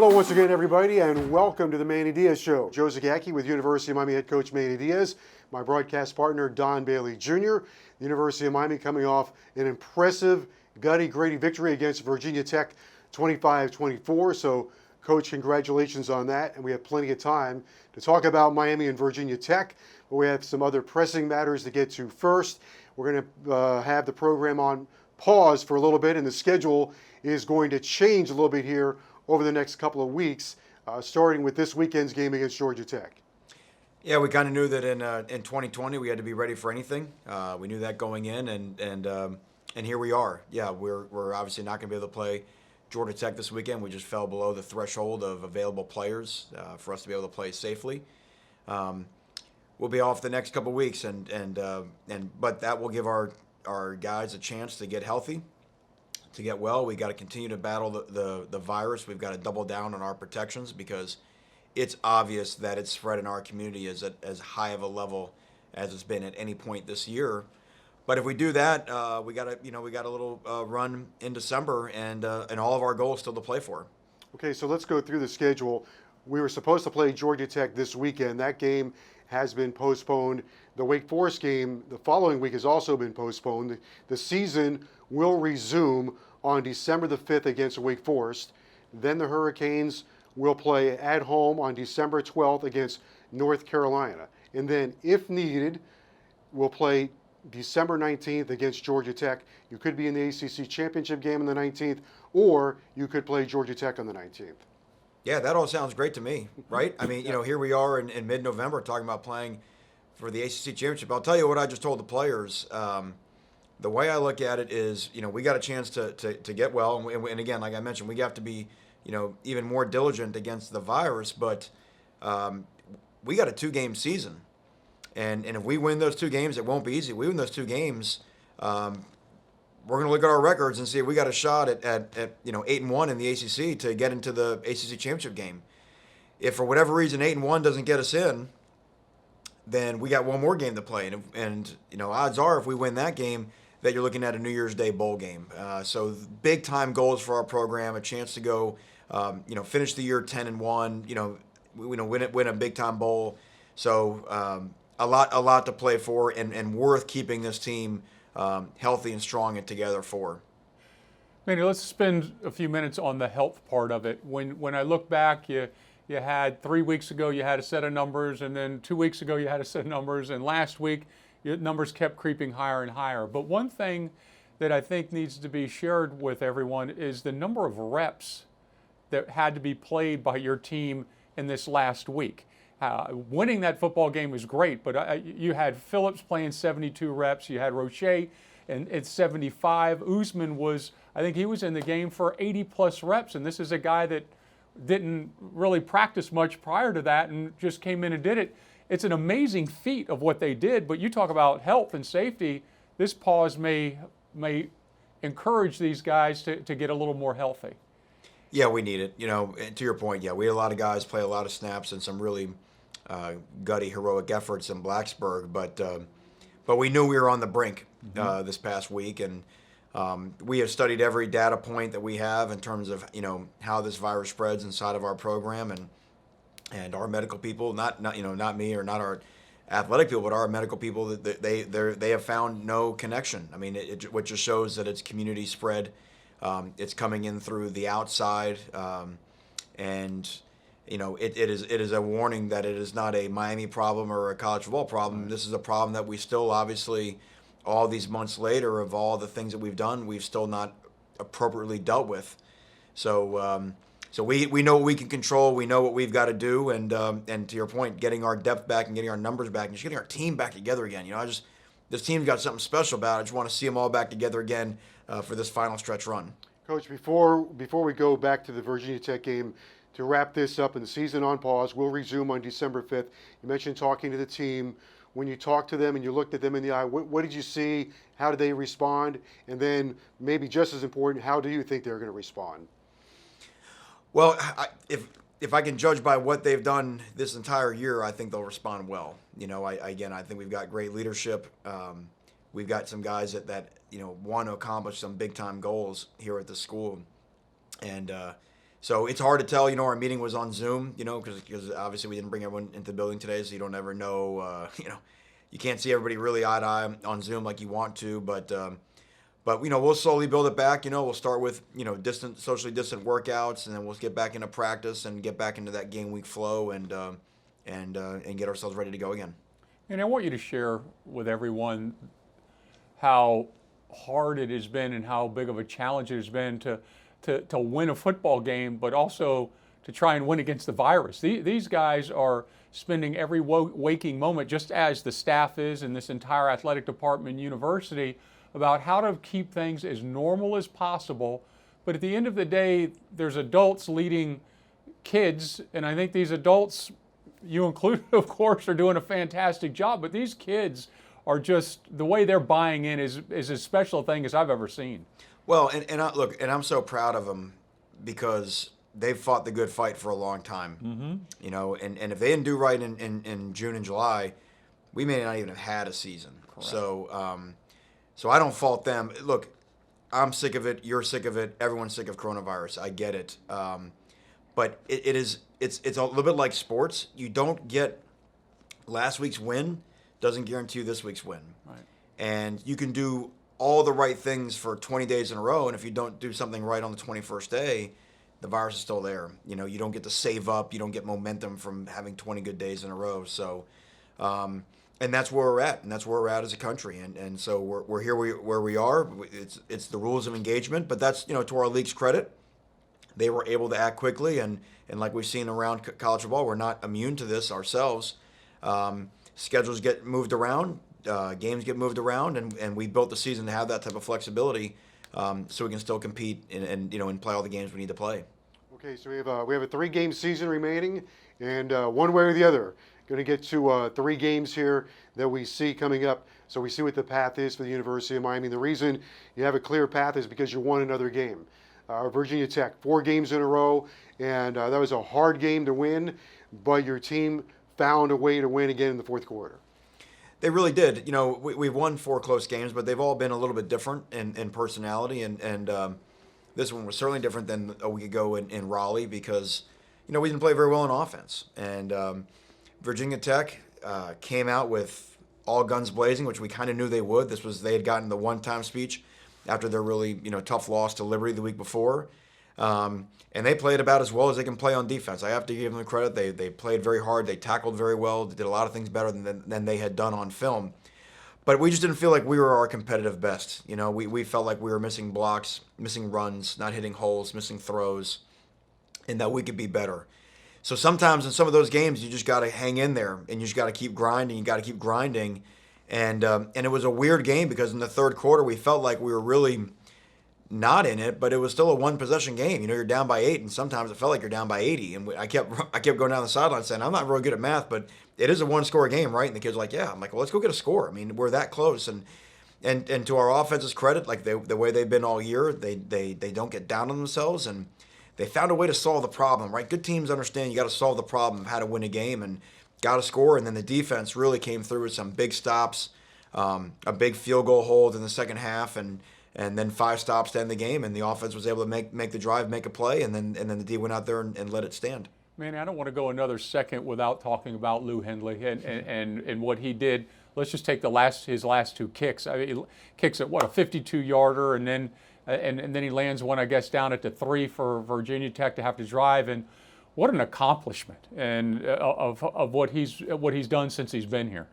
Hello once again, everybody, and welcome to the Manny Diaz Show. Joe Zagacki with University of Miami head coach Manny Diaz, my broadcast partner Don Bailey Jr. The University of Miami coming off an impressive, gritty victory against Virginia Tech, 25-24. So, Coach, congratulations on that, and we have plenty of time to talk about Miami and Virginia Tech, but we have some other pressing matters to get to first. We're going to have the program on pause for a little bit, and the schedule is going to change a little bit here over the next couple of weeks, starting with this weekend's game against Georgia Tech. Yeah, we kind of knew that in 2020 we had to be ready for anything. We knew that going in, and here we are. Yeah, we're obviously not going to be able to play Georgia Tech this weekend. We just fell below the threshold of available players for us to be able to play safely. We'll be off the next couple of weeks, but that will give our guys a chance to get healthy, to get well. We got to continue to battle the virus. We've got to double down on our protections because it's obvious that it's spread in our community is at as high of a level as it's been at any point this year. But if we do that, we got a little run in December, and all of our goals still to play for. Okay, so let's go through the schedule. We were supposed to play Georgia Tech this weekend. That game has been postponed. The Wake Forest game the following week has also been postponed. The season will resume on December the 5th against Wake Forest. Then the Hurricanes will play at home on December 12th against North Carolina. And then, if needed, we'll play December 19th against Georgia Tech. You could be in the ACC championship game on the 19th, or you could play Georgia Tech on the 19th. Yeah, that all sounds great to me, right? I mean, here we are in mid-November talking about playing for the ACC championship. I'll tell you what I just told the players. The way I look at it is, we got a chance to get well, and again, like I mentioned, we have to be, even more diligent against the virus. But we got a 2-game season, and if we win those 2 games, it won't be easy. We win those 2 games, we're going to look at our records and see if we got a shot at 8-1 in the ACC to get into the ACC championship game. If for whatever reason 8-1 doesn't get us in, then we got one more game to play, and odds are if we win that game, that you're looking at a New Year's Day bowl game. So big time goals for our program, a chance to go, finish the year 10-1, win a big time bowl. So a lot to play for, and worth keeping this team healthy and strong and together for. Manny, let's spend a few minutes on the health part of it. When I look back, you had 3 weeks ago you had a set of numbers, and then 2 weeks ago you had a set of numbers, and last week your numbers kept creeping higher and higher. But one thing that I think needs to be shared with everyone is the number of reps that had to be played by your team in this last week. Winning that football game was great, but you had Phillips playing 72 reps, you had Roche at 75. Usman I think he was in the game for 80 plus reps, and this is a guy that didn't really practice much prior to that and just came in and did it. It's an amazing feat of what they did, but you talk about health and safety. This pause may encourage these guys to get a little more healthy. Yeah, we need it. And to your point, yeah, we had a lot of guys play a lot of snaps and some really gutty, heroic efforts in Blacksburg, but we knew we were on the brink this past week, and we have studied every data point that we have in terms of how this virus spreads inside of our program, and our medical people, not me or not our athletic people, but our medical people, that they have found no connection. I mean, what just shows that it's community spread. It's coming in through the outside, and it is a warning that it is not a Miami problem or a college football problem. This is a problem that we still, obviously, all these months later, of all the things that we've done, we've still not appropriately dealt with. So we know what we can control. We know what we've got to do, and to your point, getting our depth back and getting our numbers back and just getting our team back together again. This team's got something special about it. I just want to see them all back together again for this final stretch run. Coach, before we go back to the Virginia Tech game, to wrap this up and the season on pause, we'll resume on December 5th. You mentioned talking to the team. When you talked to them and you looked at them in the eye, what did you see? How did they respond? And then, maybe just as important, how do you think they're going to respond? Well, if I can judge by what they've done this entire year, I think they'll respond well. I think we've got great leadership. We've got some guys that want to accomplish some big time goals here at the school, and So it's hard to tell. Our meeting was on Zoom, because obviously we didn't bring everyone into the building today, so you don't ever know, you can't see everybody really eye to eye on Zoom like you want to, but we'll slowly build it back. We'll start with socially distant workouts, and then we'll get back into practice and get back into that game week flow, and get ourselves ready to go again. And I want you to share with everyone how hard it has been and how big of a challenge it has been to win a football game, but also to try and win against the virus. These guys are spending every waking moment, just as the staff is in this entire athletic department university, about how to keep things as normal as possible. But at the end of the day, there's adults leading kids, and I think these adults, you included, of course, are doing a fantastic job, but these kids are just, the way they're buying in is as special a thing as I've ever seen. Well, and I'm so proud of them because they've fought the good fight for a long time. And if they didn't do right in June and July, we may not even have had a season. Correct. So I don't fault them. Look, I'm sick of it. You're sick of it. Everyone's sick of coronavirus. I get it. But it's a little bit like sports. You don't get last week's win doesn't guarantee you this week's win. Right. And you can do all the right things for 20 days in a row, and if you don't do something right on the 21st day, the virus is still there. You don't get to save up. You don't get momentum from having 20 good days in a row. So, and that's where we're at, and that's where we're at as a country. And so we're here where we are. It's the rules of engagement, but that's, to our league's credit. They were able to act quickly, and like we've seen around college football, we're not immune to this ourselves. Schedules get moved around. Games get moved around, and we built the season to have that type of flexibility, so we can still compete and play all the games we need to play. Okay, so we have a 3-game season remaining, and one way or the other, going to get to 3 games here that we see coming up. So we see what the path is for the University of Miami. The reason you have a clear path is because you won another game. Virginia Tech, 4 games in a row, and that was a hard game to win, but your team found a way to win again in the fourth quarter. They really did. We've won 4 close games, but they've all been a little bit different in personality, and this one was certainly different than a week ago in Raleigh because, we didn't play very well in offense. And Virginia Tech came out with all guns blazing, which we kind of knew they would. They had gotten the one-time speech after their really, tough loss to Liberty the week before. And they played about as well as they can play on defense. I have to give them credit. They played very hard. They tackled very well. They did a lot of things better than they had done on film. But we just didn't feel like we were our competitive best. We felt like we were missing blocks, missing runs, not hitting holes, missing throws, and that we could be better. So sometimes in some of those games, you just got to hang in there, and you just got to keep grinding. You got to keep grinding. And it was a weird game because in the third quarter, we felt like we were really not in it, but it was still a 1-possession game. You're down by 8, and sometimes it felt like you're down by 80. And I kept going down the sideline saying, I'm not really good at math, but it is a 1-score game, right? And the kids were like, yeah. I'm like, well, let's go get a score. I mean, we're that close. And to our offense's credit, like the way they've been all year, they don't get down on themselves, and they found a way to solve the problem, right? Good teams understand you got to solve the problem of how to win a game and got to score. And then the defense really came through with some big stops, a big field goal hold in the second half, and then 5 stops to end the game, and the offense was able to make the drive, make a play, and then the D went out there and let it stand. Manny, I don't want to go another second without talking about Lou Hindley and what he did. Let's just take his last 2 kicks. I mean, he kicks at a 52-yarder, and then he lands one, I guess, down at the 3 for Virginia Tech to have to drive. And what an accomplishment and of what he's done since he's been here.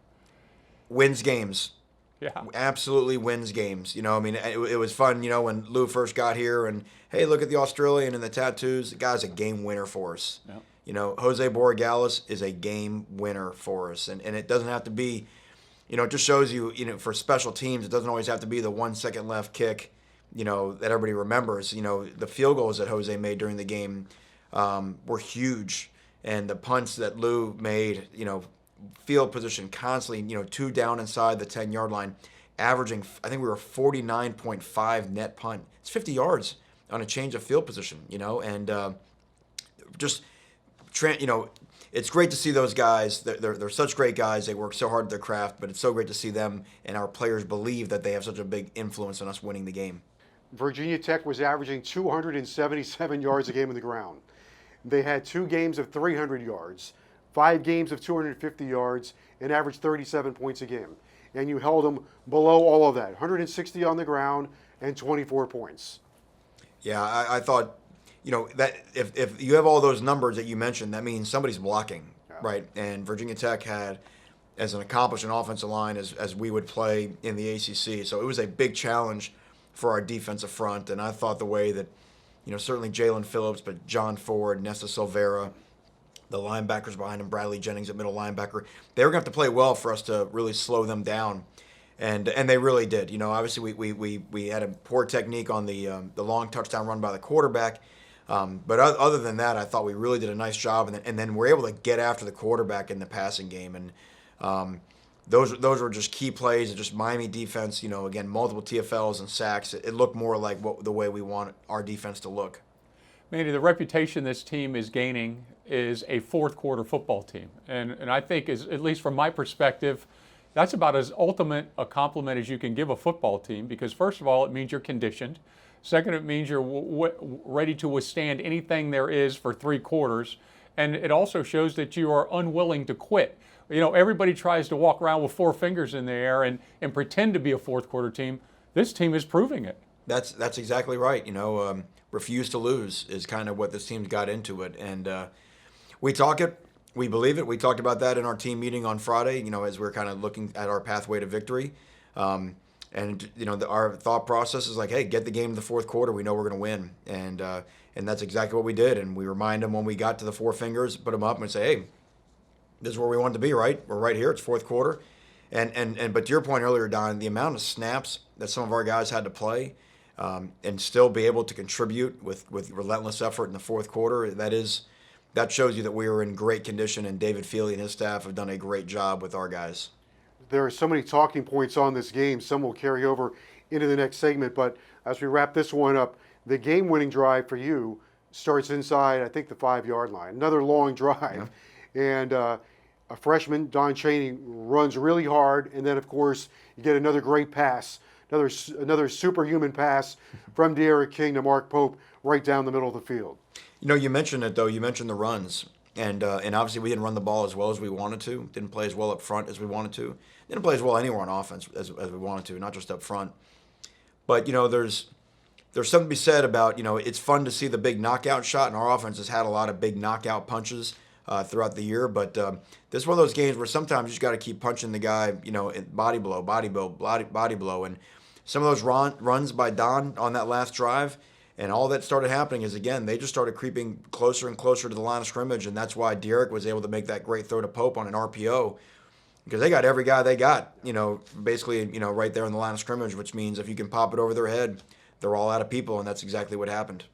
Wins games. Yeah. Absolutely wins games. It was fun, when Lou first got here and, hey, look at the Australian and the tattoos. The guy's a game winner for us. Yep. Jose Borregales is a game winner for us. And it doesn't have to be, it just shows you, for special teams, it doesn't always have to be the 1-second left kick, that everybody remembers. The field goals that Jose made during the game were huge. And the punts that Lou made, field position constantly, 2 down inside the 10-yard line, averaging, I think we were 49.5 net punt. It's 50 yards on a change of field position, and it's great to see those guys. They're such great guys. They work so hard at their craft, but it's so great to see them and our players believe that they have such a big influence on us winning the game. Virginia Tech was averaging 277 yards a game on the ground. They had 2 games of 300 yards, 5 games of 250 yards, and averaged 37 points a game. And you held them below all of that, 160 on the ground and 24 points. Yeah, I thought, that if you have all those numbers that you mentioned, that means somebody's blocking, right? And Virginia Tech had as an accomplished offensive line as we would play in the ACC. So it was a big challenge for our defensive front. And I thought the way that, certainly Jalen Phillips, but John Ford, Nesta Silvera, the linebackers behind him, Bradley Jennings at middle linebacker, they were going to have to play well for us to really slow them down. And they really did. Obviously we had a poor technique on the long touchdown run by the quarterback. But other than that, I thought we really did a nice job. And then we're able to get after the quarterback in the passing game. And those were just key plays. Just Miami defense, again, multiple TFLs and sacks. It looked more like the way we want our defense to look. Manny, the reputation this team is gaining is a fourth quarter football team. And I think, at least from my perspective, that's about as ultimate a compliment as you can give a football team, because first of all, it means you're conditioned. Second, it means you're ready to withstand anything there is for 3 quarters. And it also shows that you are unwilling to quit. Everybody tries to walk around with 4 fingers in the air and pretend to be a fourth quarter team. This team is proving it. That's exactly right. Refuse to lose is kind of what this team's got into it. And we talk it. We believe it. We talked about that in our team meeting on Friday, as we're kind of looking at our pathway to victory. Our thought process is like, hey, get the game in the fourth quarter. We know we're going to win. And that's exactly what we did. And we remind them when we got to the 4 fingers, put them up and say, hey, this is where we want to be, right? We're right here. It's fourth quarter. But to your point earlier, Don, the amount of snaps that some of our guys had to play and still be able to contribute with relentless effort in the fourth quarter, that shows you that we are in great condition, and David Feely and his staff have done a great job with our guys. There are so many talking points on this game. Some will carry over into the next segment, but as we wrap this one up, the game-winning drive for you starts inside, I think, the 5-yard line. Another long drive. Yeah. And a freshman, Don Chaney, runs really hard, and then, of course, you get another great pass, another superhuman pass from De'Aaron King to Mark Pope right down the middle of the field. You mentioned it, though. You mentioned the runs. And obviously we didn't run the ball as well as we wanted to. Didn't play as well up front as we wanted to. Didn't play as well anywhere on offense as we wanted to, not just up front. But, there's something to be said about, it's fun to see the big knockout shot, and our offense has had a lot of big knockout punches throughout the year. But this is one of those games where sometimes you just got to keep punching the guy, body blow. And some of those runs by Don on that last drive, and all that started happening is, again, they just started creeping closer and closer to the line of scrimmage, and that's why Derek was able to make that great throw to Pope on an RPO, because they got every guy they got, basically, right there in the line of scrimmage, which means if you can pop it over their head, they're all out of people, and that's exactly what happened.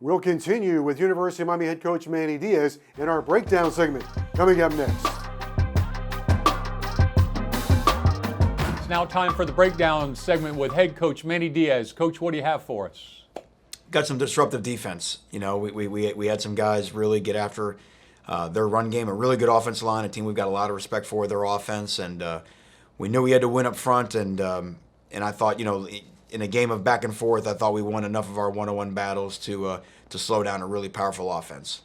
We'll continue with University of Miami head coach Manny Diaz in our breakdown segment coming up next. It's now time for the breakdown segment with head coach Manny Diaz. Coach, what do you have for us? Got some disruptive defense. We had some guys really get after their run game, a really good offensive line, a team we've got a lot of respect for their offense, and we knew we had to win up front. And I thought, in a game of back and forth, I thought we won enough of our one-on-one battles to slow down a really powerful offense.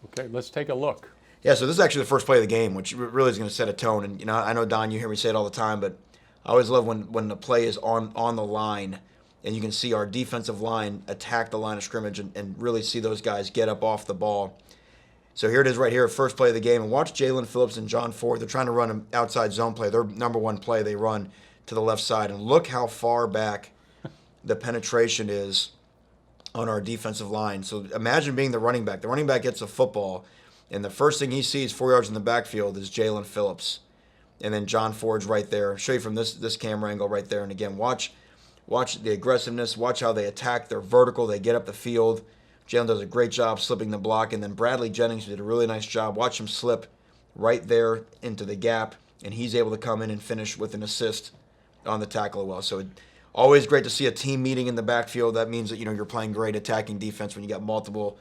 Okay, let's take a look. Yeah, so this is actually the first play of the game, which really is going to set a tone. And I know, Don, you hear me say it all the time, but I always love when the play is on the line, and you can see our defensive line attack the line of scrimmage and really see those guys get up off the ball. So here it is right here, first play of the game. And watch Jalen Phillips and John Ford. They're trying to run an outside zone play. Their number one play, they run to the left side. And look how far back the penetration is on our defensive line. So imagine being the running back. The running back gets a football, and the first thing he sees 4 yards in the backfield is Jalen Phillips. And then John Ford's right there. I'll show you from this camera angle right there. And again, watch the aggressiveness. Watch how they attack. They're vertical. They get up the field. Jalen does a great job slipping the block. And then Bradley Jennings did a really nice job. Watch him slip right there into the gap. And he's able to come in and finish with an assist on the tackle as well. So always great to see a team meeting in the backfield. That means that you're playing great attacking defense when you got multiple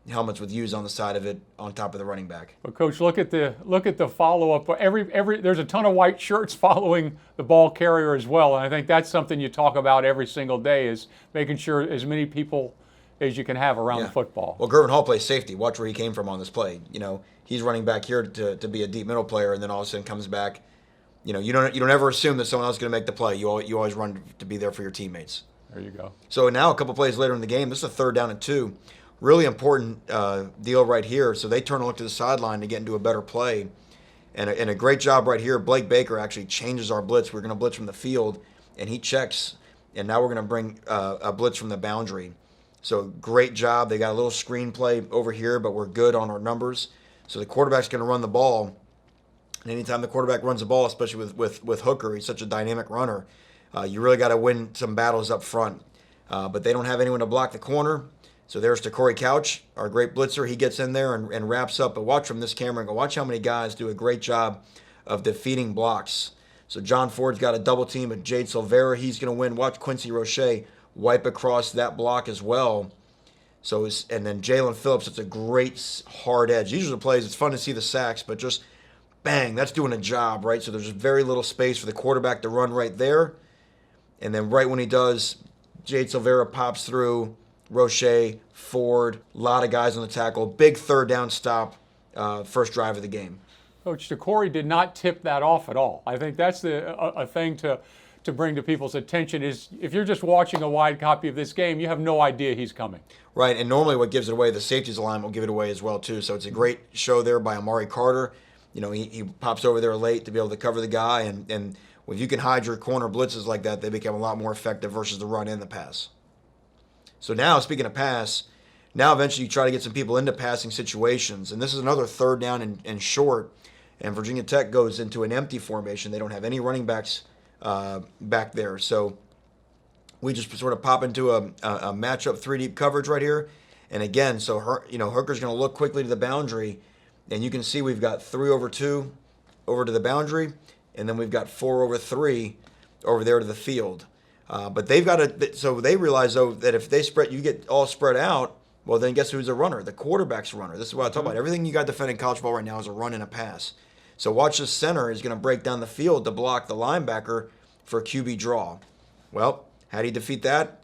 helmets with U's on the side of it on top of the running back. But Coach, look at the follow-up. There's a ton of white shirts following the ball carrier as well, and I think that's something you talk about every single day, is making sure as many people as you can have around the football. Well, Gervin Hall plays safety. Watch where he came from on this play. He's running back here to be a deep middle player, and then all of a sudden comes back. You don't ever assume that someone else is going to make the play. You always run to be there for your teammates. There you go. So now a couple plays later in the game, this is a 3rd down and 2. Really important deal right here. So they turn and look to the sideline to get into a better play. And a great job right here. Blake Baker actually changes our blitz. We're going to blitz from the field, and he checks. And now we're going to bring a blitz from the boundary. So great job. They got a little screen play over here, but we're good on our numbers. So the quarterback's going to run the ball. And anytime the quarterback runs the ball, especially with Hooker, he's such a dynamic runner, you really got to win some battles up front. But they don't have anyone to block the corner. So there's Corey Couch, our great blitzer. He gets in there and wraps up. But watch from this camera and go, watch how many guys do a great job of defeating blocks. So John Ford's got a double team at Jade Silvera. He's going to win. Watch Quincy Roche wipe across that block as well. And then Jalen Phillips, it's a great hard edge. These are the plays. It's fun to see the sacks, but just bang, that's doing a job, right? So there's very little space for the quarterback to run right there. And then right when he does, Jade Silvera pops through, Roche, Ford, a lot of guys on the tackle. Big 3rd down stop, first drive of the game. Coach, Corey did not tip that off at all. I think that's a thing to bring to people's attention, is if you're just watching a wide copy of this game, you have no idea he's coming. Right, and normally what gives it away, the safeties line will give it away as well too. So it's a great show there by Amari Carter. He pops over there late to be able to cover the guy, and if you can hide your corner blitzes like that, they become a lot more effective versus the run and the pass. So now, speaking of pass, now eventually you try to get some people into passing situations, and this is another 3rd down and short, and Virginia Tech goes into an empty formation. They don't have any running backs back there, so we just sort of pop into a matchup 3-deep coverage right here, and again, so Hooker's going to look quickly to the boundary, and you can see we've got 3 over 2 over to the boundary, and then we've got 4 over 3 over there to the field. But they've got to, so they realize though that if you get all spread out, well then guess who's a runner? The quarterback's a runner. This is what I talk about. Everything you got defending college football right now is a run and a pass. So watch this center is going to break down the field to block the linebacker for a QB draw. Well, how do you defeat that?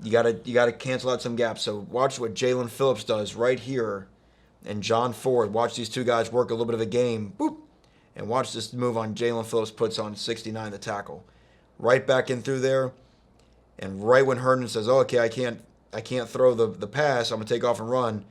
You got to cancel out some gaps. So watch what Jalen Phillips does right here, and John Ford. Watch these two guys work a little bit of a game. Boop. And watch this move on Jalen Phillips puts on 69 the tackle. Right back in through there. And right when Herndon says, oh, okay, I can't throw the pass, I'm going to take off and run.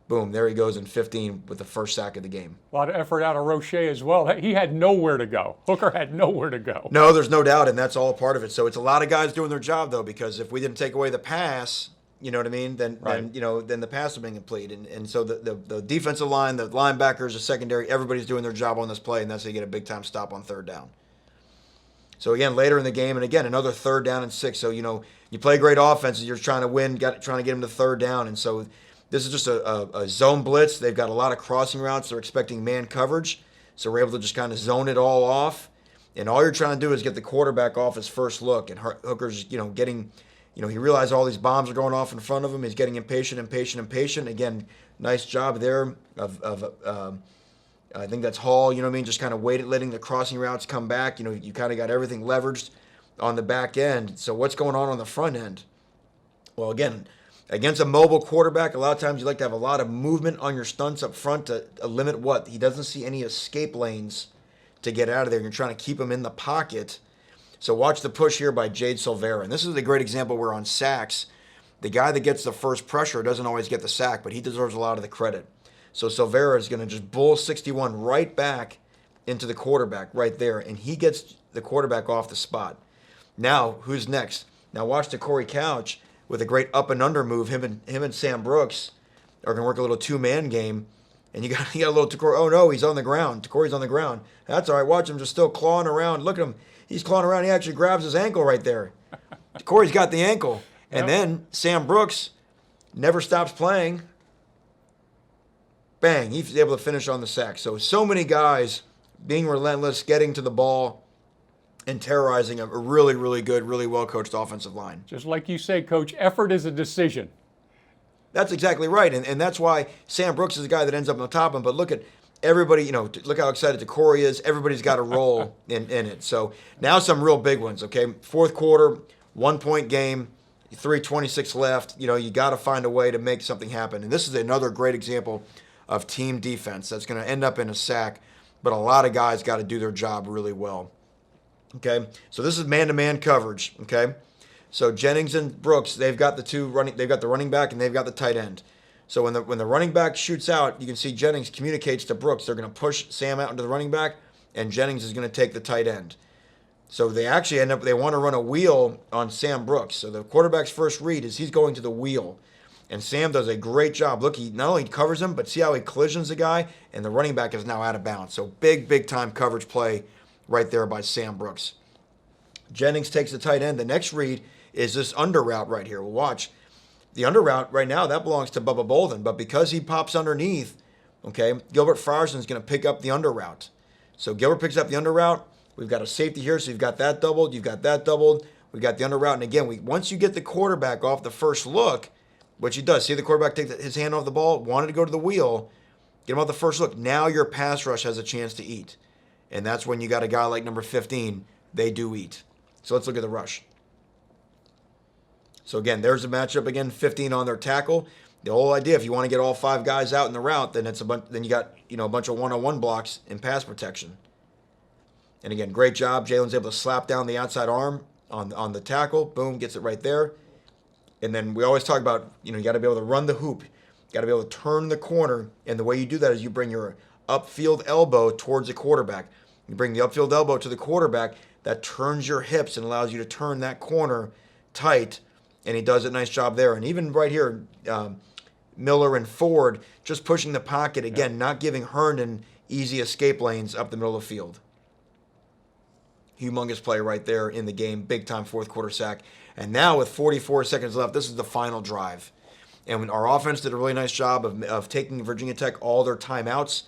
Boom, there he goes in 15 with the first sack of the game. A lot of effort out of Roche as well. He had nowhere to go. Hooker had nowhere to go. No, there's no doubt, and that's all a part of it. So it's a lot of guys doing their job, though, because if we didn't take away the pass, you know what I mean, then the pass would be incomplete. And so the defensive line, the linebackers, the secondary, everybody's doing their job on this play, and that's how you get a big-time stop on 3rd down. So, again, later in the game, and again, another 3rd down and 6. So, you play great offenses, you're trying to win, trying to get them to 3rd down. And so this is just a zone blitz. They've got a lot of crossing routes. They're expecting man coverage. So we're able to just kind of zone it all off. And all you're trying to do is get the quarterback off his first look. And Hooker's, getting, he realized all these bombs are going off in front of him. He's getting impatient. Again, nice job there of I think that's Hall, just kind of letting the crossing routes come back. You kind of got everything leveraged on the back end. So what's going on the front end? Well, again, against a mobile quarterback, a lot of times you like to have a lot of movement on your stunts up front to limit what? He doesn't see any escape lanes to get out of there. You're trying to keep him in the pocket. So watch the push here by Jade Silvera. And this is a great example where on sacks, the guy that gets the first pressure doesn't always get the sack, but he deserves a lot of the credit. So Silvera is going to just bull 61 right back into the quarterback right there, and he gets the quarterback off the spot. Now, who's next? Now watch the Corey Couch with a great up and under move. Him and Sam Brooks are going to work a little 2-man game, and you got a little Corey. Oh no, he's on the ground. Corey's on the ground. That's all right. Watch him just still clawing around. Look at him. He's clawing around. He actually grabs his ankle right there. Corey's got the ankle, and then Sam Brooks never stops playing. Bang, he's able to finish on the sack. So many guys being relentless, getting to the ball, and terrorizing a really, really good, really well-coached offensive line. Just like you say, Coach, effort is a decision. That's exactly right. And that's why Sam Brooks is the guy that ends up on the top of him. But look at everybody, look how excited Corey is. Everybody's got a role in it. So now some real big ones, okay? Fourth quarter, 1-point game, 3:26 left. You got to find a way to make something happen. And this is another great example of team defense that's going to end up in a sack, but a lot of guys got to do their job really well. Okay, so this is man-to-man coverage. Okay, so Jennings and Brooks, they've got the running back and they've got the tight end. So when the running back shoots out, you can see Jennings communicates to Brooks. They're going to push Sam out into the running back, and Jennings is going to take the tight end. So they actually they want to run a wheel on Sam Brooks. So the quarterback's first read is he's going to the wheel. And Sam does a great job. Look, he not only covers him, but see how he collisions the guy, and the running back is now out of bounds. So big time coverage play right there by Sam Brooks. Jennings takes the tight end. The next read is this under route right here. We'll watch. The under route right now, that belongs to Bubba Bolden, but because he pops underneath, okay, Gilbert Frierson is going to pick up the under route. So Gilbert picks up the under route. We've got a safety here, so you've got that doubled. You've got that doubled. We've got the under route. And again, once you get the quarterback off the first look, which he does. See the quarterback take his hand off the ball, wanted to go to the wheel, get him off the first look. Now your pass rush has a chance to eat. And that's when you got a guy like number 15. They do eat. So let's look at the rush. So again, there's a matchup again, 15 on their tackle. The whole idea, if you want to get all 5 guys out in the route, then then you got a bunch of one-on-one blocks in pass protection. And again, great job. Jalen's able to slap down the outside arm on the tackle. Boom, gets it right there. And then we always talk about, you got to be able to run the hoop. You got to be able to turn the corner. And the way you do that is you bring your upfield elbow towards the quarterback. You bring the upfield elbow to the quarterback. That turns your hips and allows you to turn that corner tight. And he does a nice job there. And even right here, Miller and Ford just pushing the pocket. Again, not giving Herndon easy escape lanes up the middle of the field. Humongous play right there in the game. Big time fourth quarter sack. And now with 44 seconds left, this is the final drive. And our offense did a really nice job of taking Virginia Tech all their timeouts,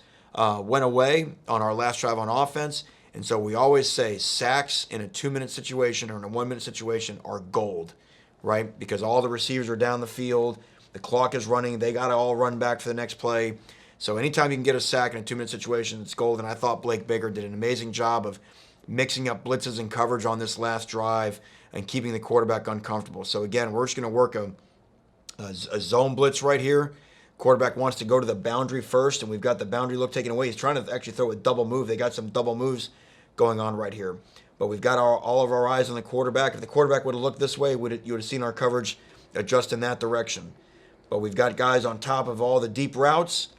went away on our last drive on offense. And so we always say sacks in a 2-minute situation or in a 1-minute situation are gold, right? Because all the receivers are down the field. The clock is running. They got to all run back for the next play. So anytime you can get a sack in a 2-minute situation, it's gold. And I thought Blake Baker did an amazing job of mixing up blitzes and coverage on this last drive and keeping the quarterback uncomfortable. So again, we're just going to work a zone blitz right here. Quarterback wants to go to the boundary first, and we've got the boundary look taken away. He's trying to actually throw a double move. They got some double moves going on right here. But we've got all of our eyes on the quarterback. If the quarterback would have looked this way, you would have seen our coverage adjust in that direction. But we've got guys on top of all the deep routes.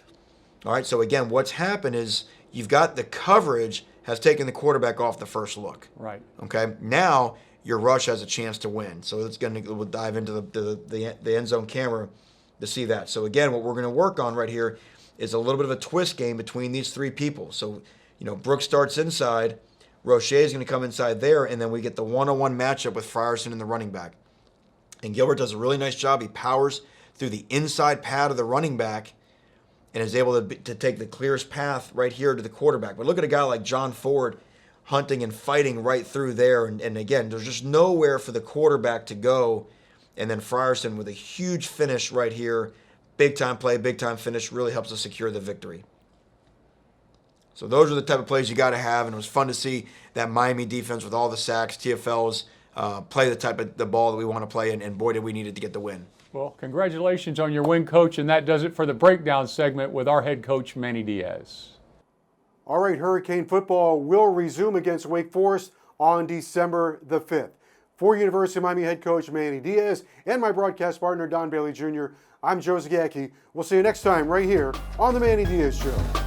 All right, so again, what's happened is you've got the coverage has taken the quarterback off the first look. Right. Okay, now your rush has a chance to win. So we'll dive into the end zone camera to see that. So again, what we're going to work on right here is a little bit of a twist game between these 3 people. So, Brooks starts inside, Roche is going to come inside there, and then we get the one-on-one matchup with Frierson and the running back. And Gilbert does a really nice job. He powers through the inside pad of the running back and is able to take the clearest path right here to the quarterback. But look at a guy like John Ford hunting and fighting right through there. And again, there's just nowhere for the quarterback to go. And then Frierson with a huge finish right here. Big time play, big time finish, really helps us secure the victory. So those are the type of plays you got to have. And it was fun to see that Miami defense with all the sacks, TFLs, play the type of the ball that we want to play. And boy, did we need it to get the win. Well, congratulations on your win, Coach. And that does it for the breakdown segment with our head coach, Manny Diaz. All right, Hurricane football will resume against Wake Forest on December the 5th. For University of Miami head coach Manny Diaz and my broadcast partner Don Bailey Jr., I'm Joe Zagacki. We'll see you next time right here on the Manny Diaz Show.